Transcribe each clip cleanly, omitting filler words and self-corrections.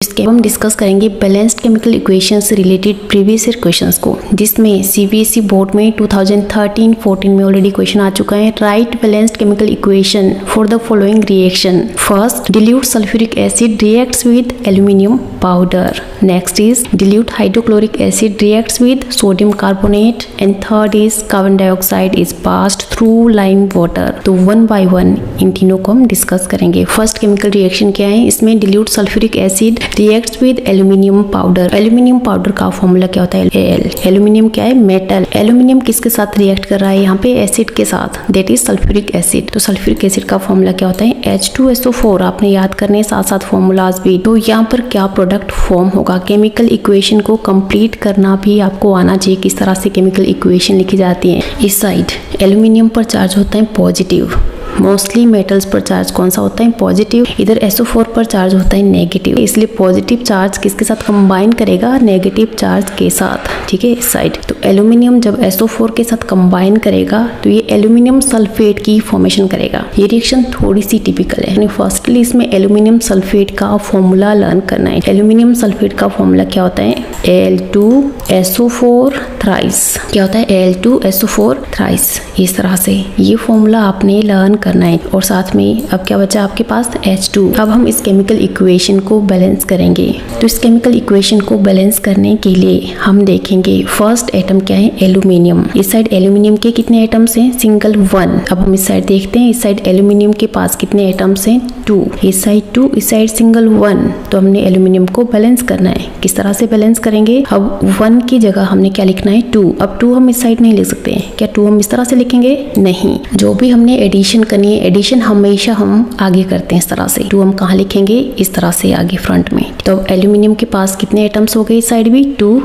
इसके हम डिस्कस करेंगे बैलेंस्ड केमिकल इक्वेशन से रिलेटेड प्रीवियस ईयर क्वेश्चंस को, जिसमें सीबीएसई बोर्ड में 2013-14 में ऑलरेडी क्वेश्चन आ चुका है। Right balanced chemical equation for the following reaction. First, dilute sulfuric acid reacts with aluminium powder. Next is dilute hydrochloric acid reacts with sodium carbonate, and third is carbon dioxide is passed through lime water. तो one by one in तीनों को हम discuss करेंगे। First chemical reaction क्या है, इसमें dilute sulfuric acid reacts with aluminium powder. Aluminium powder का formula क्या होता है, Al. एल्यूमिनियम क्या है, मेटल। एल्यूमिनियम किसके साथ रिएक्ट कर रहा है यहाँ पे, एसिड के साथ, दैट इज सल्फ्यूरिक एसिड। तो सल्फ्यूरिक एसिड का फॉर्मूला क्या होता है, H2SO4। आपने याद करने साथ साथ फॉर्मूलाज भी। तो यहाँ पर क्या प्रोडक्ट फॉर्म होगा, केमिकल इक्वेशन को कंप्लीट करना भी आपको आना चाहिए, किस तरह से केमिकल इक्वेशन लिखी जाती है। इस साइड एल्यूमिनियम पर चार्ज होता है पॉजिटिव, मोस्टली मेटल्स पर चार्ज कौन सा होता है, पॉजिटिव। इधर SO4 पर चार्ज होता है नेगेटिव, इसलिए पॉजिटिव चार्ज किसके साथ कंबाइन करेगा, नेगेटिव चार्ज के साथ, ठीक है। इस साइड तो एल्यूमिनियम जब SO4 के साथ कंबाइन करेगा तो ये एल्यूमिनियम सल्फेट की फॉर्मेशन करेगा। ये रिएक्शन थोड़ी सी टिपिकल है। फर्स्टली इसमें एल्यूमिनियम सल्फेट का फॉर्मूला लर्न करना है। एल्यूमिनियम सल्फेट का फॉर्मूला क्या होता है, Al2SO4 थ्राइस। क्या होता है, Al2SO4 थ्राइस। इस तरह से ये फॉर्मूला आपने लर्न करना है। और साथ में अब क्या बचा आपके पास, H2। अब हम इस केमिकल इक्वेशन को बैलेंस करेंगे। तो इस केमिकल इक्वेशन को बैलेंस करने के लिए हम देखेंगे फर्स्ट एटम क्या है, एल्यूमिनियम। इस साइड एल्यूमिनियम के कितने एटम्स हैं, सिंगल 1। अब हम इस साइड देखते हैं, इस साइड एल्यूमिनियम के पास कितने एटम्स हैं, 2। इस साइड 2, इस साइड सिंगल 1। तो हमने एल्यूमिनियम को बैलेंस करना है। किस तरह से बैलेंस करेंगे, अब 1 की जगह हमने क्या लिखना है, 2। अब 2 हम इस साइड नहीं लिख सकते हैं, क्या 2 हम इस तरह से लिखेंगे, नहीं। जो भी हमने एडिशन करनी है, एडिशन हमेशा हम आगे करते हैं इस तरह से। 2 हम कहाँ लिखेंगे, इस तरह से आगे फ्रंट में। तो एल्यूमिनियम के पास कितने एटम्स हो गए, इस साइड भी 2।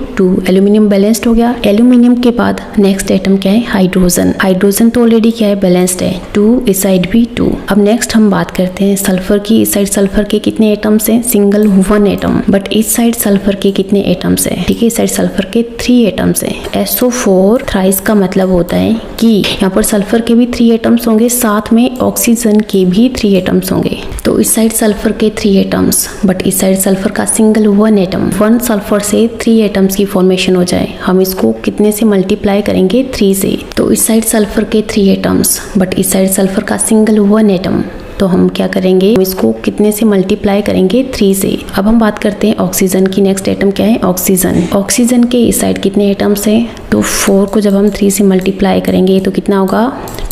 एल्यूमिनियम बैलेंस्ड हो गया। एल्यूमिनियम के बाद नेक्स्ट एटम क्या है, हाइड्रोजन। हाइड्रोजन तो ऑलरेडी क्या है, बैलेंस्ड है, 2। इस साइड भी 2। अब नेक्स्ट हम बात करते हैं सल्फर की। इस साइड सल्फर के कितने एटम्स हैं, सिंगल 1 एटम। बट इस साइड सल्फर के कितने एटम्स हैं, ठीक है। इस साइड सल्फर के 3 एटम्स हैं। SO4 थ्राइस का मतलब होता है कि यहाँ पर सल्फर के भी 3 एटम्स होंगे, साथ में ऑक्सीजन के भी 3 एटम्स होंगे। तो इस साइड सल्फर के 3 एटम्स, बट इस साइड सल्फर का सिंगल 1 एटम। 1 सल्फर से 3 एटम्स की फॉर्मेशन हो जाए, हम इसको कितने से मल्टीप्लाई करेंगे, 3 से। तो इस साइड सल्फर के 3 एटम्स, बट इस साइड सल्फर का सिंगल 1 एटम। तो हम क्या करेंगे, हम इसको कितने से मल्टीप्लाई करेंगे, 3 से। अब हम बात करते हैं ऑक्सीजन की। नेक्स्ट एटम क्या है, ऑक्सीजन। ऑक्सीजन के इस साइड कितने एटम्स हैं, तो 4 को जब हम 3 से मल्टीप्लाई करेंगे तो कितना होगा,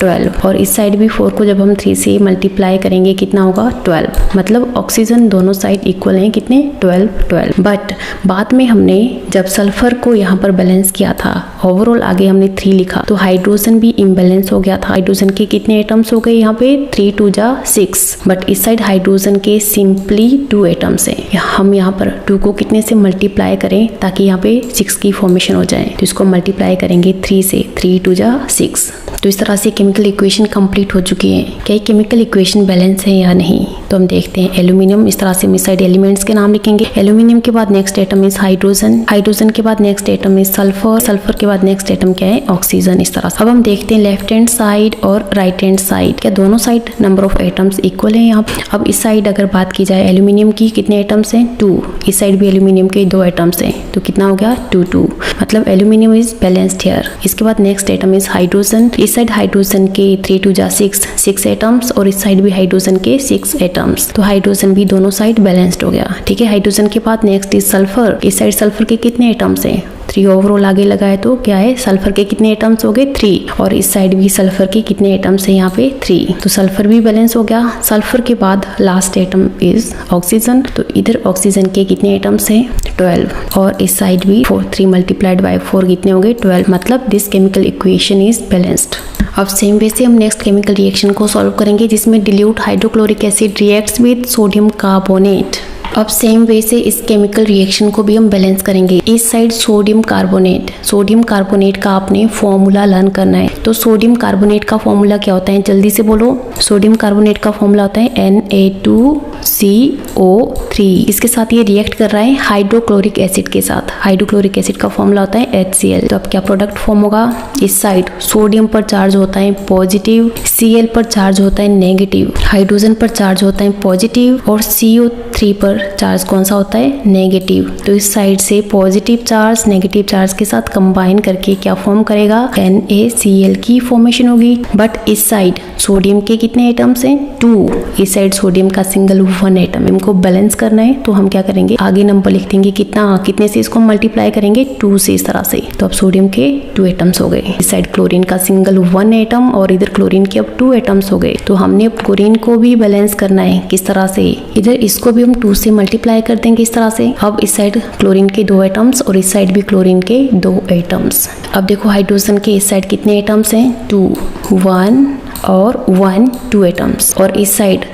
12। और इस साइड भी 4 को जब हम 3 से मल्टीप्लाई करेंगे कितना होगा, 12। मतलब ऑक्सीजन दोनों साइड इक्वल हैं, कितने, 12। बट बाद में हमने जब सल्फर को यहाँ पर बैलेंस किया था, ओवरऑल आगे हमने 3 लिखा, तो हाइड्रोजन भी इम्बैलेंस हो गया था। हाइड्रोजन के कितने एटम्स हो गए यहाँ पे, 3 2 जा 6। बट इस साइड हाइड्रोजन के सिंपली 2 एटम्स हैं। हम यहाँ पर 2 को कितने से मल्टीप्लाई करें ताकि यहाँ पे 6 की फॉर्मेशन हो जाए, तो इसको मल्टीप्लाई करेंगे 3 से, 3 2 जा 6। तो इस तरह से केमिकल इक्वेशन कंप्लीट हो चुकी है। क्या केमिकल इक्वेशन बैलेंस है या नहीं, तो हम देखते हैं। एल्यूमिनियम, इस तरह से हम इस साइड एलिमेंट्स के नाम लिखेंगे। एल्यूमिनियम के बाद next atom is hydrogen. Hydrogen के बाद next atom is sulphur. Sulphur के बाद नेक्स्ट एटम क्या है, ऑक्सीजन। इस तरह से अब हम देखते हैं लेफ्ट हैंड साइड और राइट हैंड साइड, क्या दोनों side number of atoms equal है यहाँ। अब इस साइड अगर बात की जाए एल्यूमिनियम की, कितने एटम्स हैं, 2। इस साइड भी एल्यूमिनियम के 2 एटम्स हैं, तो कितना हो गया, 2 2। मतलब एल्यूमिनियम इज बैलेंस्ड हियर। इसके बाद नेक्स्ट एटम इज हाइड्रोजन। इस साइड हाइड्रोजन के 3 2 जा 6 एटम्स, और इस साइड भी हाइड्रोजन के 6 एटम्स। तो हाइड्रोजन भी दोनों साइड बैलेंस्ड हो गया, ठीक है। हाइड्रोजन के बाद नेक्स्ट इज सल्फर। इस साइड सल्फर के कितने एटम्स हैं, 3 ओवरऑल आगे लगाए तो क्या है, सल्फर के कितने एटम्स हो गए, 3। और इस साइड भी सल्फर के कितने एटम्स हैं यहाँ पे, 3। तो सल्फर भी बैलेंस हो गया। सल्फर के बाद लास्ट एटम इज ऑक्सीजन। तो इधर ऑक्सीजन के कितने एटम्स हैं, 12। और इस साइड भी 3 मल्टीप्लाइड बाय 4 कितने हो गए, 12। मतलब this chemical equation is balanced. अब सेम वे से हम नेक्स्ट केमिकल रिएक्शन को सॉल्व करेंगे, जिसमें dilute hydrochloric acid reacts with sodium carbonate. अब सेम वे से इस केमिकल रिएक्शन को भी हम बैलेंस करेंगे। इस साइड सोडियम कार्बोनेट का आपने फॉर्मूला लर्न करना है। तो सोडियम कार्बोनेट का फॉर्मूला क्या होता है, जल्दी से बोलो। सोडियम कार्बोनेट का फॉर्मूला होता है Na2CO CO3। इसके साथ ये रिएक्ट कर रहा है हाइड्रोक्लोरिक एसिड के साथ। हाइड्रोक्लोरिक एसिड का फॉर्मूला होता है HCl। तो अब क्या प्रोडक्ट फॉर्म होगा, इस साइड सोडियम पर चार्ज होता है पॉजिटिव, Cl पर चार्ज होता है नेगेटिव, हाइड्रोजन पर चार्ज होता है पॉजिटिव और CO3 पर चार्ज कौन सा होता है, नेगेटिव। तो इस साइड से पॉजिटिव चार्ज नेगेटिव चार्ज के साथ कंबाइन करके क्या फॉर्म करेगा, NaCl की फॉर्मेशन होगी। बट इस साइड सोडियम के कितने एटम्स हैं, 2। इस साइड सोडियम का सिंगल 1 एटम। इनको बैलेंस करना है तो हम क्या करेंगे, आगे नंबर लिख देंगे कितने से इसको मल्टीप्लाई करेंगे, 2 से, इस तरह से। तो अब सोडियम के 2 एटम्स हो गए। इस साइड क्लोरीन का सिंगल 1 एटम और इधर क्लोरीन के अब 2 एटम्स हो गए। तो हमने अब क्लोरीन को भी बैलेंस करना है, किस तरह से, इधर इसको भी हम 2 से मल्टीप्लाई कर देंगे इस तरह से। अब इस साइड क्लोरीन के 2 एटम्स और इस साइड भी क्लोरीन के 2 एटम्स। अब देखो हाइड्रोजन के इस साइड कितने एटम्स हैं, 2, 1 और 1, 2 एटम्स। और इस साइड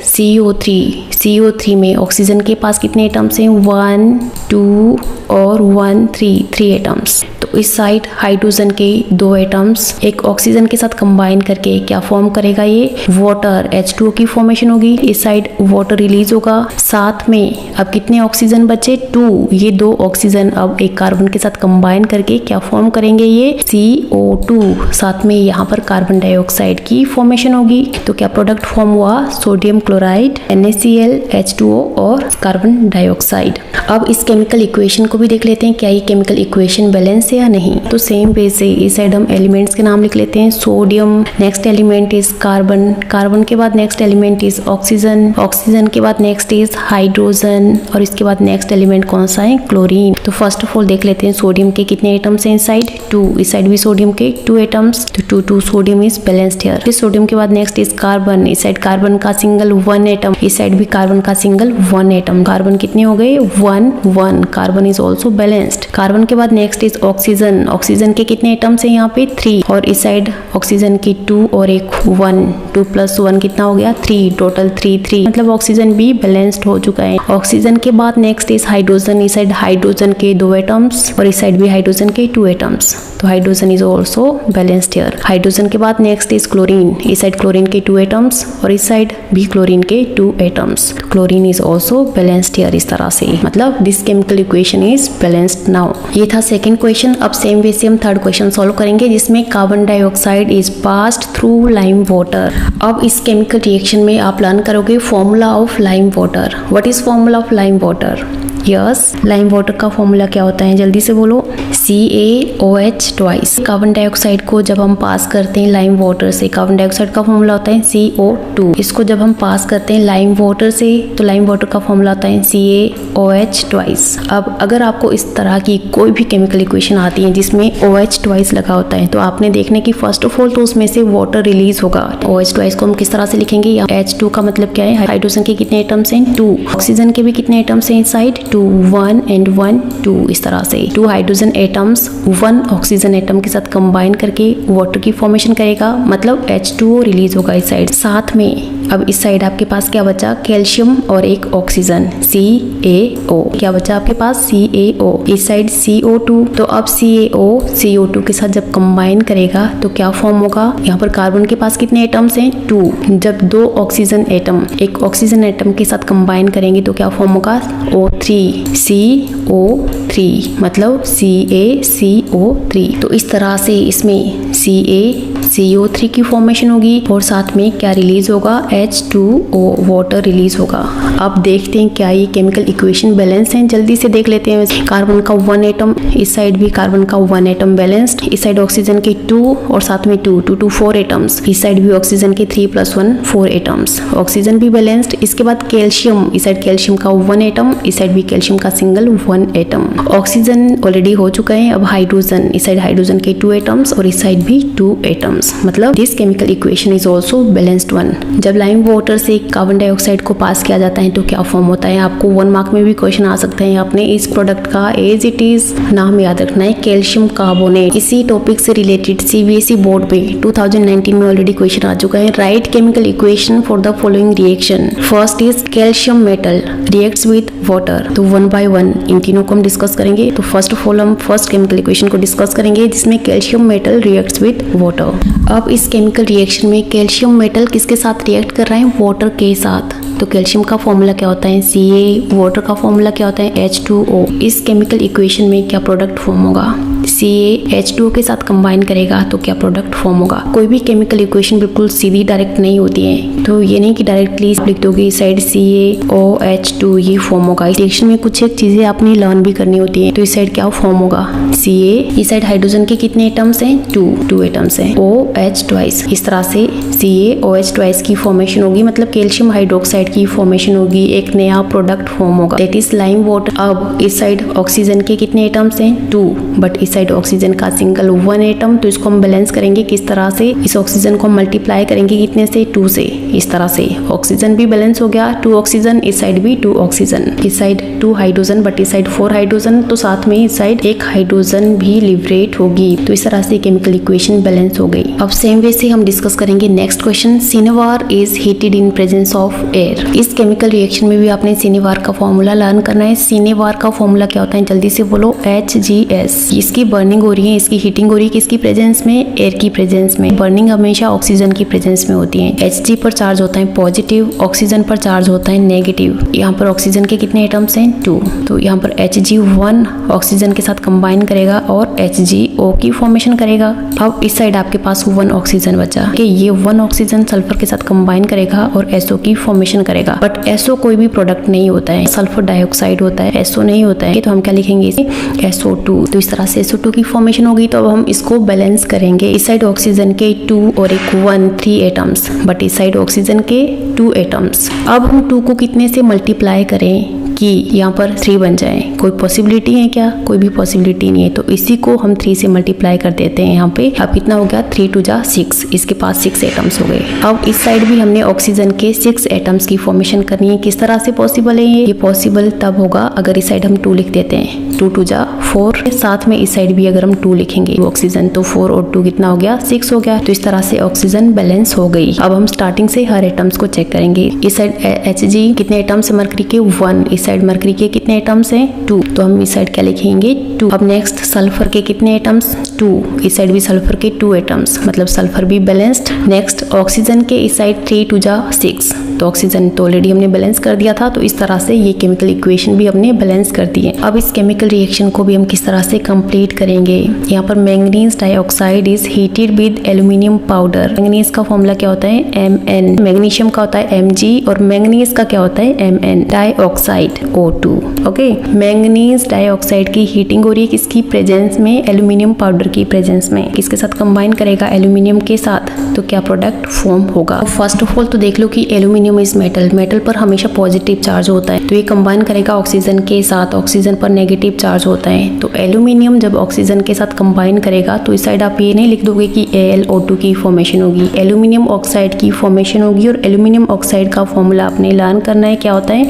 CO3 में ऑक्सीजन के पास कितने एटम्स हैं, 1, 2 और 1, 3 एटम्स। तो इस साइड हाइड्रोजन के 2 एटम्स एक ऑक्सीजन के साथ कंबाइन करके क्या फॉर्म करेगा, ये वाटर, H2O की फॉर्मेशन होगी। इस साइड वाटर रिलीज होगा, साथ में अब कितने ऑक्सीजन बचे, 2। ये 2 ऑक्सीजन अब एक कार्बन के साथ कंबाइन करके क्या फॉर्म करेंगे, ये CO2। साथ में यहाँ पर कार्बन डाइऑक्साइड की फॉर्मेशन होगी। तो क्या प्रोडक्ट फॉर्म हुआ, सोडियम क्लोराइड, NaCl, H2O और कार्बन डाइऑक्साइड। अब इस केमिकल इक्वेशन को भी देख लेते हैं, क्या ये केमिकल इक्वेशन बैलेंस है या नहीं। तो सेम वे से इस साइड हम एलिमेंट्स के नाम लिख लेते हैं, sodium, next element is carbon, carbon के बाद next element is oxygen, oxygen के बाद नेक्स्ट इज हाइड्रोजन और इसके बाद नेक्स्ट एलिमेंट कौन सा है, क्लोरीन। तो फर्स्ट ऑफ ऑल देख लेते हैं सोडियम के कितने एटम्स हैं, इस साइड 2, इस साइड भी सोडियम के 2 एटम्स। तो 2 सोडियम इज बैलेंस्ड हियर। फिर सोडियम के बाद नेक्स्ट इज कार्बन, इस साइड कार्बन का सिंगल 1 एटम, इस साइड भी कार्बन का सिंगल 1 एटम। कार्बन कितने हो गए, 1, 1। Carbon is also balanced. Carbon के बाद नेक्स्ट इज ऑक्सीजन, ऑक्सीजन के कितने एटम्स हैं यहाँ पे, 3 और इस साइड ऑक्सीजन की 2 और एक 1, 2 + 1 कितना हो गया, 3, टोटल 3, मतलब ऑक्सीजन भी बैलेंस्ड हो चुका है। ऑक्सीजन के बाद नेक्स्ट इज हाइड्रोजन, इस साइड हाइड्रोजन के 2 एटम्स और इस साइड भी हाइड्रोजन के 2 एटम्स। तो hydrogen is also balanced here. Hydrogen के बाद नेक्स्ट इज क्लोरीन, इस साइड क्लोरीन के 2 एटम्स और इस साइड भी क्लोरीन के 2 atoms. Chlorine is also balanced here, इस तरह से, मतलब this chemical equation is balanced now. ये था सेकंड क्वेश्चन। अब सेम वे से हम थर्ड क्वेश्चन सॉल्व करेंगे, जिसमें carbon dioxide is passed through lime water. अब इस केमिकल रिएक्शन में आप लर्न करोगे formula of lime water. What is formula of lime water, yes, lime water का फॉर्मूला क्या होता है, जल्दी से बोलो, CaOH ट्वाइस। कार्बन डाइऑक्साइड को जब हम पास करते हैं लाइम वाटर से, कार्बन डाइऑक्साइड का फॉर्मूला होता है CO2। इसको जब हम पास करते हैं लाइम वाटर से, तो लाइम वाटर का फॉर्मूला होता है CaOH ट्वाइस। अब अगर आपको इस तरह की कोई भी केमिकल इक्वेशन आती है जिसमें OH ट्वाइस लगा होता है, तो आपने देखने की फर्स्ट ऑफ ऑल तो उसमें से वाटर रिलीज होगा। OH ट्वाइस को हम किस तरह से लिखेंगे, H2 का मतलब क्या है, हाइड्रोजन के कितने एटम्स हैं, 2, ऑक्सीजन के भी कितने एटम्स हैं इस साइड, 2, 1 and 1, 2, इस तरह से 2 हाइड्रोजन एटम्स 1 ऑक्सीजन एटम के साथ कंबाइन करके वाटर की फॉर्मेशन करेगा, मतलब H2O रिलीज होगा इस साइड। साथ में अब इस साइड आपके पास क्या बचा, कैल्शियम और एक ऑक्सीजन CaO। क्या बचा आपके पास, CaO। इस साइड CO2। तो अब CaO CO2 के साथ जब कंबाइन करेगा तो क्या फॉर्म होगा, यहाँ पर कार्बन के पास कितने एटम्स हैं, 2। जब 2 ऑक्सीजन एटम एक ऑक्सीजन एटम के साथ कंबाइन करेंगे तो क्या फॉर्म होगा, O3, CO3, मतलब CaCO3। तो इस तरह से इसमें CaCO3 की फॉर्मेशन होगी और साथ में क्या रिलीज होगा, H2O, वाटर रिलीज होगा। अब देखते हैं क्या ये केमिकल इक्वेशन बैलेंस है, जल्दी से देख लेते हैं। कार्बन का 1 एटम, इस साइड भी कार्बन का 1 एटम बैलेंस्ड, इस साइड ऑक्सीजन के 2 और साथ में 2 4 एटम्स, इस साइड भी ऑक्सीजन के 3 + 1 4 एटम्स, ऑक्सीजन भी बैलेंस्ड। इसके बाद कैल्शियम, इस साइड कैल्शियम का 1 एटम, इस साइड भी कैल्शियम का सिंगल 1 एटम। ऑक्सीजन ऑलरेडी हो चुका है। अब हाइड्रोजन, इस साइड हाइड्रोजन के 2 एटम्स और इस साइड भी 2 एटम्स, मतलब this chemical equation is also balanced one. जब लाइम वाटर से कार्बन डाइऑक्साइड को पास किया जाता है तो क्या फॉर्म होता है, आपको 1 मार्क में भी क्वेश्चन आ सकता है। आपने इस प्रोडक्ट का एज इट इज नाम याद रखना है, कैल्शियम कार्बोनेट। इसी टॉपिक से रिलेटेड CBSE बोर्ड में 2019 में ऑलरेडी क्वेश्चन आ चुका है। Right chemical equation for the following reaction. First is calcium metal reacts with water. तो 1 by 1 इन तीनों को हम डिस्कस करेंगे। तो फर्स्ट ऑफ ऑल हम फर्स्ट केमिकल इक्वेशन को डिस्कस करेंगे जिसमें calcium metal reacts with water. अब इस केमिकल रिएक्शन में कैल्शियम मेटल किसके साथ रिएक्ट कर रहा है, वाटर के साथ। तो कैल्शियम का फॉर्मूला क्या होता है, Ca, वाटर का फॉर्मूला क्या होता है, H2O। इस केमिकल इक्वेशन में क्या प्रोडक्ट फॉर्म होगा, Ca H2O के साथ कंबाइन करेगा तो क्या प्रोडक्ट फॉर्म होगा। कोई भी केमिकल इक्वेशन बिल्कुल सीधी डायरेक्ट नहीं होती है, तो ये नहीं कि डायरेक्टली लिख दोगे इस साइड CaOH2 ये फॉर्म होगा। इस रिएक्शन में कुछ एक चीजें आपने लर्न भी करनी होती है। तो इस साइड क्या फॉर्म होगा, Ca, इस साइड हाइड्रोजन के कितने एटम्स हैं, 2 एटम्स हैं, OH ट्वाइस। इस तरह से CaOH ट्वाइस की फॉर्मेशन होगी, मतलब कैल्शियम हाइड्रोक्साइड की फॉर्मेशन होगी, एक नया प्रोडक्ट फॉर्म होगा, दैट इज लाइम वाटर। अब इस साइड ऑक्सीजन के कितने एटम्स हैं, 2, बट इस साइड ऑक्सीजन का सिंगल 1 एटम। तो इसको हम बैलेंस करेंगे किस तरह से, इस ऑक्सीजन को मल्टीप्लाई करेंगे कितने से, 2 से। इस तरह से ऑक्सीजन भी बैलेंस हो गया, 2 ऑक्सीजन, इस साइड भी 2 ऑक्सीजन, इस साइड 2 हाइड्रोजन, बट इस साइड 4 हाइड्रोजन, तो साथ में इस साइड 1 हाइड्रोजन भी लिबरेट होगी। तो इस तरह से केमिकल इक्वेशन बैलेंस हो गई। अब सेम वे से हम डिस्कस करेंगे next question, cinnabar is heated in presence of air. इस केमिकल रिएक्शन में भी आपने सिनेवार का फॉर्मूला लर्न करना है। सिनेवार का फॉर्मूला क्या होता है, जल्दी से बोलो, HGS। इसकी बर्निंग हो रही है, इसकी हीटिंग हो रही है किसकी प्रेजेंस में, एयर की प्रेजेंस में। बर्निंग हमेशा ऑक्सीजन की प्रेजेंस में होती है। Hg पर चार्ज होता है पॉजिटिव, ऑक्सीजन पर चार्ज होता है नेगेटिव। यहाँ पर ऑक्सीजन के कितने एटम्स हैं, 2, तो यहाँ पर Hg1 ऑक्सीजन के साथ कंबाइन करेगा और HgO की फॉर्मेशन करेगा। अब इस साइड आपके पास 1 ऑक्सीजन बचा कि ये 1 ऑक्सीजन सल्फर के साथ कंबाइन करेगा और SO की फॉर्मेशन करेगा। बट SO कोई भी प्रोडक्ट नहीं होता है, सल्फर डाइऑक्साइड होता है, SO नहीं होता है। तो हम क्या लिखेंगे इसे, SO2। तो इस तरह से SO2 की फॉर्मेशन होगी। तो अब हम इसको बैलेंस करेंगे, इस साइड ऑक्सीजन के 2 और एक 1, 3 एटम्स, बट इस साइड ऑक्सीजन के 2 एटम्स। अब हम 2 को कितने से मल्टीप्लाई करें कि यहाँ पर 3 बन जाए, कोई पॉसिबिलिटी है क्या, कोई भी पॉसिबिलिटी नहीं है। तो इसी को हम 3 से मल्टीप्लाई कर देते हैं यहाँ पे। अब कितना हो गया, 3 2 जा 6, इसके पास 6 एटम्स हो गए। अब इस साइड भी हमने ऑक्सीजन के 6 एटम्स की फॉर्मेशन करनी है। किस तरह से पॉसिबल है ये पॉसिबल तब होगा अगर इस साइड हम 2 लिख देते हैं, 2 2 जा 4, साथ में इस साइड भी अगर हम 2 लिखेंगे ऑक्सीजन, तो 4 और 2 कितना हो गया, 6 हो गया। तो इस तरह से ऑक्सीजन बैलेंस हो गई। अब हम स्टार्टिंग से हर एटम्स को चेक करेंगे। इस साइड Hg कितने एटम्स है, मरकरी के 1, इस साइड मरकरी के कितने एटम्स हैं, 2, तो हम इस साइड क्या लिखेंगे, 2। अब नेक्स्ट सल्फर के कितने एटम्स, 2, इस साइड भी सल्फर के 2 एटम्स, मतलब सल्फर भी बैलेंस्ड। नेक्स्ट ऑक्सीजन के इस साइड 3 2 जा 6, तो ऑक्सीजन तो ऑलरेडी हमने बैलेंस कर दिया था। तो इस तरह से ये केमिकल इक्वेशन भी हमने बैलेंस कर दी है। अब इस केमिकल रिएक्शन को भी हम किस तरह से कंप्लीट करेंगे। यहाँ पर manganese dioxide is heated with aluminium powder. Manganese का फॉर्मूला क्या होता है, Mn। मैग्नीशियम का होता है Mg और मैंगनीज का क्या होता है, Mn। Dioxide O2। Okay, manganese dioxide की हीटिंग हो रही है किसकी प्रेजेंस में, एल्यूमिनियम पाउडर की प्रेजेंस में। किसके साथ कंबाइन करेगा, एल्यूमिनियम के साथ। तो क्या प्रोडक्ट फॉर्म होगा। फर्स्ट ऑफ ऑल तो देख लो कि एल्यूमिनियम इज मेटल, मेटल पर हमेशा पॉजिटिव चार्ज होता है। तो ये कंबाइन करेगा ऑक्सीजन के साथ, ऑक्सीजन पर नेगेटिव चार्ज होता है। तो एल्यूमिनियम जब ऑक्सीजन के साथ कंबाइन करेगा तो इस साइड आप ये नहीं लिख दोगे कि AlO2 की फॉर्मेशन होगी, एल्यूमिनियम ऑक्साइड की फॉर्मेशन होगी। और एल्यूमिनियम ऑक्साइड का फॉर्मूला आपने लर्न करना है, क्या होता है,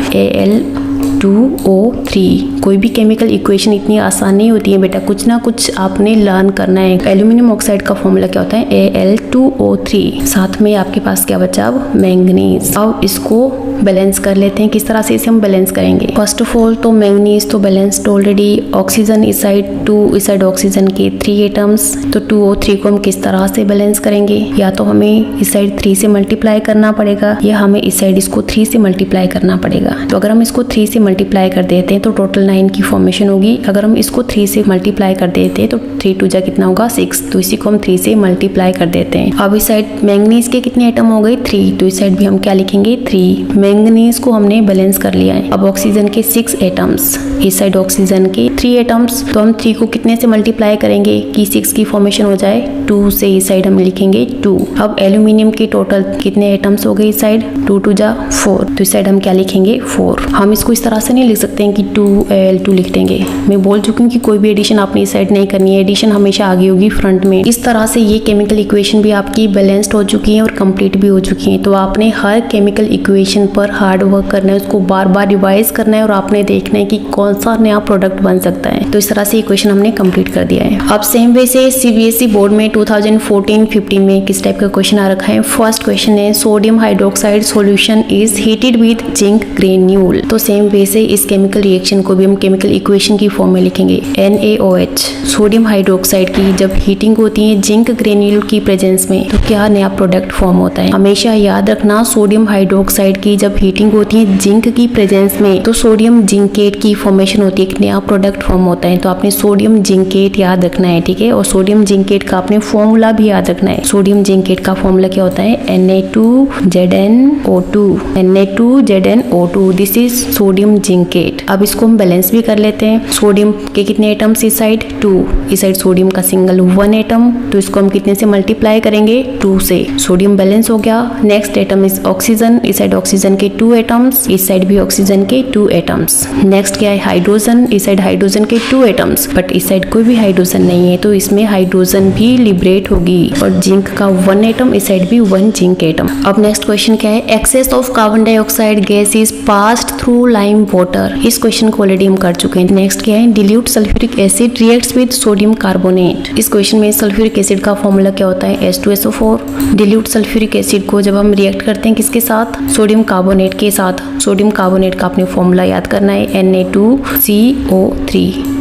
Al2O3। कोई भी केमिकल इक्वेशन इतनी आसान नहीं होती है बेटा, कुछ ना कुछ आपने लर्न करना है। एल्यूमिनियम ऑक्साइड का फॉर्मूला क्या होता है, Al2O3। साथ में आपके पास क्या बचा, अब मैंगनीज। अब इसको बैलेंस कर लेते हैं। किस तरह से इसे हम बैलेंस करेंगे, फर्स्ट ऑफ ऑल तो मैंगनीज तो बैलेंस्ड ऑलरेडी, ऑक्सीजन इस साइड 2, इस साइड ऑक्सीजन के 3 एटम्स। तो 2O3 को हम किस तरह से बैलेंस करेंगे, या तो हमें इस साइड 3 से मल्टीप्लाई करना पड़ेगा या हमें इस साइड इसको 3 से मल्टीप्लाई करना पड़ेगा। तो अगर हम इसको 3 से मल्टीप्लाई कर देते हैं तो टोटल 9 की फॉर्मेशन होगी। अगर हम इसको 3 से मल्टीप्लाई कर देते हैं तो 3 2 जा कितना होगा, 6। तो इसी को हम 3 से मल्टीप्लाई कर देते हैं। अब इस साइड मैंगनीज के कितने एटम हो गए, 3। तो इस साइड भी हम क्या लिखेंगे, 3। मैंगनीज को हमने बैलेंस कर लिया है। अब ऑक्सीजन के 6 एटम्स, इस साइड ऑक्सीजन के 3 एटम्स। तो हम 3 को कितने से मल्टीप्लाई करेंगे कि 6 की फॉर्मेशन हो जाए, 2 से इस साइड हम लिखेंगे 2। अब एल्यूमिनियम के टोटल कितने एटम्स हो गए इस साइड, 2 2 जा 4। तो इस साइड हम क्या लिखेंगे, 4। हम इसको इस तरह से नहीं लिख सकते हैं कि 2Al2 लिख देंगे। मैं बोल चुकी हूँ कि कोई भी एडिशन आपने इस साइड नहीं करनी है, एडिशन हमेशा आगे होगी फ्रंट में। इस तरह से ये केमिकल इक्वेशन भी आपकी बैलेंस्ड हो चुकी है और कंप्लीट भी हो चुकी है। तो आपने हर केमिकल इक्वेशन पर हार्ड वर्क करना है, उसको बार बार रिवाइज करना है और आपने देखना है कि कौन सा नया प्रोडक्ट बन सकता है। तो इस तरह से इक्वेशन हमने कंप्लीट कर दिया है। अब सेम वे से सीबीएसई बोर्ड में 2014-15 में किस टाइप का क्वेश्चन आ रखा है। फर्स्ट क्वेश्चन है sodium hydroxide solution is heated with zinc granule. तो सेम वे से इस केमिकल रिएक्शन को भी हम केमिकल इक्वेशन की फॉर्म में लिखेंगे। NaOH सोडियम हाइड्रोक्साइड की जब हीटिंग होती है जिंक ग्रेन्यूल की प्रेजेंस में तो क्या नया प्रोडक्ट फॉर्म होता है। हमेशा याद रखना सोडियम हाइड्रोक्साइड की जब हीटिंग होती है जिंक की प्रेजेंस में तो सोडियम जिंकेट की फॉर्मेशन होती है, एक नया प्रोडक्ट फॉर्म होता है। तो आपने सोडियम जिंकेट याद रखना है, ठीक है। और सोडियम जिंकेट का आपने फॉर्मूला भी याद रखना है। सोडियम जिंकेट का फॉर्मूला क्या होता है Na2ZnO2 Na2ZnO2 this is sodium zincate. अब इसको हम बैलेंस भी कर लेते हैं। सोडियम के कितने एटम्स इस साइड 2, इस साइड सोडियम का सिंगल 1 एटम, तो इसको हम कितने से मल्टीप्लाई करेंगे 2 से। सोडियम बैलेंस हो गया। नेक्स्ट एटम इज ऑक्सीजन, इस साइड ऑक्सीजन के 2 एटम्स, इस साइड भी ऑक्सीजन के 2 एटम्स। नेक्स्ट क्या है हाइड्रोजन, इस साइड हाइड्रोजन के 2 एटम्स, बट इस साइड कोई भी हाइड्रोजन नहीं है तो इसमें हाइड्रोजन भी लिबरेट होगी। और जिंक का 1 एटम, इस साइड भी 1 जिंक एटम। अब नेक्स्ट क्वेश्चन क्या है excess of carbon dioxide gas is passed through lime water. इस क्वेश्चन को ऑलरेडी हम कर चुके हैं। नेक्स्ट क्या है dilute sulphuric acid reacts with sodium carbonate. इस क्वेश्चन में सल्फ्यूरिक एसिड का फॉर्मूला क्या होता है H2SO4। डिल्यूट सल्फ्यूरिक एसिड को जब हम रिएक्ट करते हैं किसके साथ सोडियम कार्बोनेट के साथ, सोडियम कार्बोनेट का अपने फॉर्मूला याद करना है Na2CO3।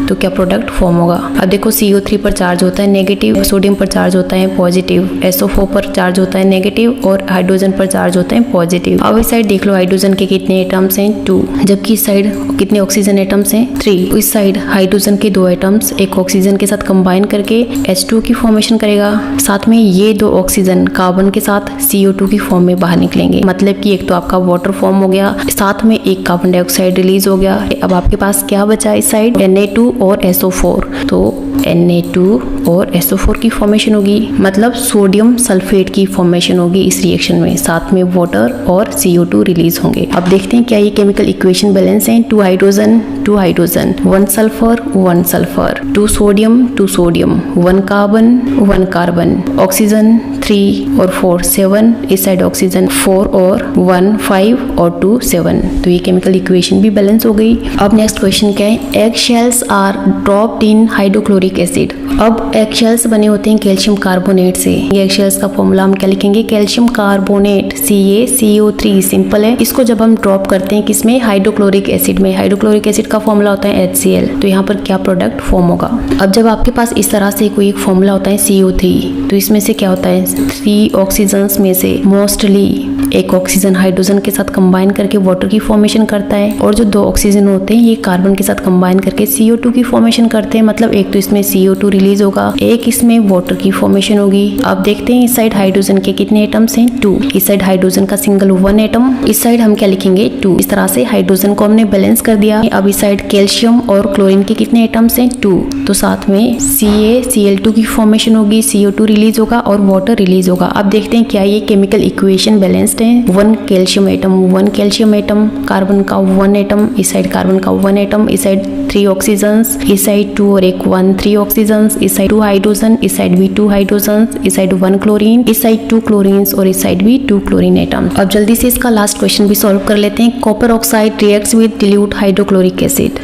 तो क्या प्रोडक्ट फॉर्म होगा। अब देखो CO3 पर चार्ज होता है नेगेटिव, सोडियम पर चार्ज होता है पॉजिटिव, SO4 पर चार्ज होता है नेगेटिव और हाइड्रोजन पर चार्ज होता है पॉजिटिव। अब इस साइड देख लो हाइड्रोजन के कितने एटम्स हैं 2, जबकि इस साइड कितने ऑक्सीजन एटम्स हैं 3। इस साइड हाइड्रोजन के 2 एटम्स एक ऑक्सीजन के साथ कंबाइन करके H2 की फॉर्मेशन करेगा, साथ में ये 2 ऑक्सीजन कार्बन के साथ CO2 की फॉर्म में बाहर निकलेंगे। मतलब कि एक तो आपका वाटर फॉर्म हो गया, साथ में एक कार्बन डाइऑक्साइड रिलीज हो गया। अब आपके पास क्या बचा इस साइड Na2 और SO4, तो Na2 और SO4 की फॉर्मेशन होगी, मतलब सोडियम सल्फेट की फॉर्मेशन होगी इस रिएक्शन में, साथ में वाटर और CO2 रिलीज होंगे। अब देखते हैं क्या ये केमिकल इक्वेशन बैलेंस है। 2 hydrogen 1 sulphur 1 sulphur, 2 sodium 1 carbon, oxygen 3 और 4 7, इस साइड ऑक्सीजन 4 और 1 5 और 2 7। तो ये केमिकल इक्वेशन भी बैलेंस हो गई। अब नेक्स्ट क्वेश्चन क्या है egg shells are dropped in hydrochloric acid. अब एग शेल्स बने होते हैं कैल्शियम कार्बोनेट से। ये एग शेल्स का फॉर्मूला हम क्या लिखेंगे कैल्शियम कार्बोनेट CaCO3 सिंपल है। इसको जब हम ड्रॉप करते हैं किसमें हाइड्रोक्लोरिक एसिड में, हाइड्रोक्लोरिक एसिड का फॉर्मूला होता है HCl। तो यहाँ पर क्या प्रोडक्ट फॉर्म होगा। अब जब आपके पास इस तरह से कोई एक फॉर्मूला होता है CO3 तो इसमें से क्या होता है 3 ऑक्सीजन्स में से मोस्टली एक ऑक्सीजन हाइड्रोजन के साथ कंबाइन करके वाटर की फॉर्मेशन करता है और जो 2 ऑक्सीजन होते हैं ये कार्बन के साथ कंबाइन करके CO2 की फॉर्मेशन करते हैं। मतलब एक तो इसमें CO2 रिलीज होगा, एक इसमें वाटर की फॉर्मेशन होगी। अब देखते हैं इस साइड हाइड्रोजन के कितने एटम्स हैं 2, इस साइड हाइड्रोजन का सिंगल 1 एटम, इस साइड हम क्या लिखेंगे 2। इस तरह से हाइड्रोजन को हमने बैलेंस कर दिया। अब इस साइड कैल्शियम और क्लोरीन के कितने एटम्स हैं 2, तो साथ में CaCl2 की फॉर्मेशन होगी, CO2 रिलीज होगा और वाटर रिलीज होगा। अब देखते हैं क्या ये केमिकल इक्वेशन बैलेंस्ड है। 1 कैल्शियम एटम, कार्बन का 1 एटम, इस साइड कार्बन का 1 एटम, इस साइड 3 ऑक्सीजन्स, इस साइड 2 और एक 1 3 ऑक्सीजन्स, इस साइड 2 हाइड्रोजन, इस साइड भी 2 हाइड्रोजन्स, इस साइड 1 क्लोरीन, इस साइड 2 क्लोरीन्स और इस साइड भी 2 क्लोरीन एटम। अब जल्दी से इसका लास्ट क्वेश्चन भी सॉल्व कर लेते हैं। Copper oxide reacts with dilute hydrochloric acid.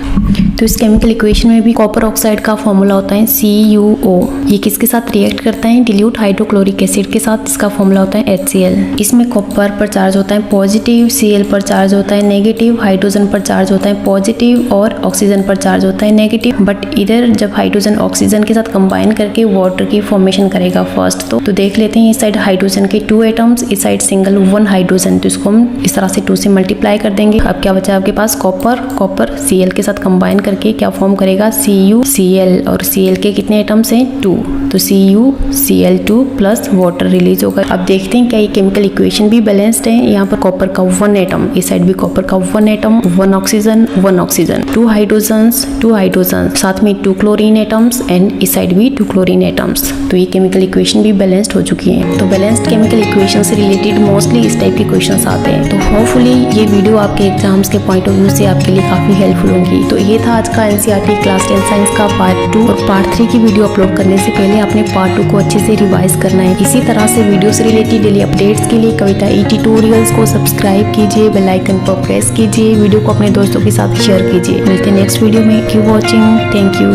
तो इस केमिकल इक्वेशन में भी कॉपर ऑक्साइड का फॉर्मूला होता है CuO। ये किसके साथ रिएक्ट करता है डिल्यूट हाइड्रोक्लोरिक एसिड के साथ, इसका फॉर्मूला होता है HCl। इसमें कॉपर पर चार्ज होता है पॉजिटिव, Cl पर चार्ज होता है नेगेटिव, हाइड्रोजन पर चार्ज होता है पॉजिटिव और ऑक्सीजन पर चार्ज होता है नेगेटिव। बट इधर जब हाइड्रोजन ऑक्सीजन के साथ कंबाइन करके वाटर की फॉर्मेशन करेगा फर्स्ट तो देख लेते हैं इस साइड हाइड्रोजन के 2 एटम्स, इस साइड सिंगल 1 हाइड्रोजन, तो इसको हम इस तरह से 2 से मल्टीप्लाई कर देंगे। अब क्या बचा आपके पास कॉपर Cl के साथ कंबाइन करके क्या फॉर्म करेगा CuCl और Cl के कितने एटम्स हैं 2, तो CuCl2 प्लस वाटर रिलीज होगा। अब देखते हैं क्या ये केमिकल इक्वेशन भी बैलेंस्ड है। यहाँ पर कॉपर का 1 एटम, इस साइड भी कॉपर का 1 एटम, 1 ऑक्सीजन 2 हाइड्रोजन्स, साथ में 2 क्लोरीन एटम्स एंड इस साइड भी 2 क्लोरीन एटम्स। तो ये केमिकल इक्वेशन भी बैलेंस्ड हो चुकी है। तो बैलेंस्ड केमिकल इक्वेशन से रिलेटेड मोस्टली इस टाइप के क्वेश्चंस आते हैं। तो होपफुली ये वीडियो आपके एग्जाम्स के पॉइंट ऑफ व्यू से आपके लिए काफी हेल्पफुल होंगी। तो ये था आज का NCERT क्लास 10 साइंस का पार्ट 2 और पार्ट 3 की वीडियो अपलोड करने से पहले आपने पार्ट 2 को अच्छे से रिवाइज करना है। इसी तरह से वीडियो से रिलेटेड डेली अपडेट्स के लिए कविता ट्यूटोरियल्स को सब्सक्राइब कीजिए, बेल आइकन पर प्रेस कीजिए, वीडियो को अपने दोस्तों के साथ शेयर कीजिए। मिलते हैं नेक्स्ट वीडियो वीडियो में। Keep watching, thank you.